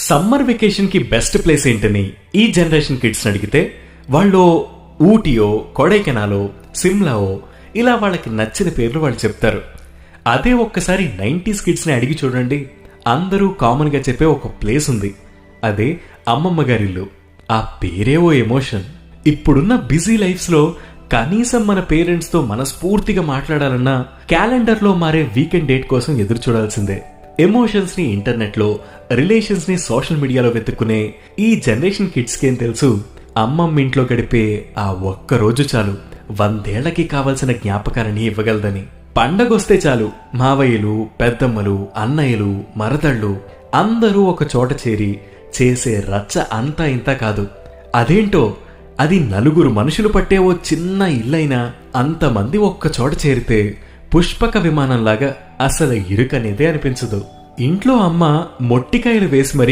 Summer vacation కి best place ఏంటని ఈ జనరేషన్ కిడ్స్ అడిగితే వాళ్ళు ఊటీయో కొడైకెనాలో సిమ్లావో ఇలా వాళ్ళకి నచ్చిన పేర్లు వాళ్ళు చెప్తారు. అదే ఒక్కసారి 90s కిడ్స్ ని అడిగి చూడండి, అందరూ కామన్ గా చెప్పే ఒక ప్లేస్ ఉంది, అదే అమ్మమ్మ గారిల్లు. ఆ పేరే ఓ ఎమోషన్. ఇప్పుడున్న బిజీ లైఫ్స్ లో కనీసం మన పేరెంట్స్ తో మనస్ఫూర్తిగా మాట్లాడాలన్నా క్యాలెండర్ లో మారే వీకెండ్ డేట్ కోసం ఎదురు చూడాల్సిందే. ఎమోషన్స్ ని ఇంటర్నెట్ లో, రిలేషన్స్ ని సోషల్ మీడియాలో వెతుక్కునే ఈ జనరేషన్ కిడ్స్ కేం తెలుసు, అమ్మమ్మ ఇంట్లో గడిపే ఆ ఒక్క రోజు చాలు 100 ఏళ్లకి కావలసిన జ్ఞాపకాలని ఇవ్వగలదని. పండగొస్తే చాలు మావయ్యలు, పెద్దమ్మలు, అన్నయ్యలు, మరదళ్ళు అందరూ ఒక చోట చేరి చేసే రచ్చ అంతా ఇంత కాదు. అదేంటో అది నలుగురు మనుషులు పట్టే ఓ చిన్న ఇల్లైనా అంతమంది ఒక్క చోట చేరితే పుష్పక విమానంలాగా అసలు ఇరుకనేదే అనిపించదు. ఇంట్లో అమ్మ మొట్టికాయలు వేసి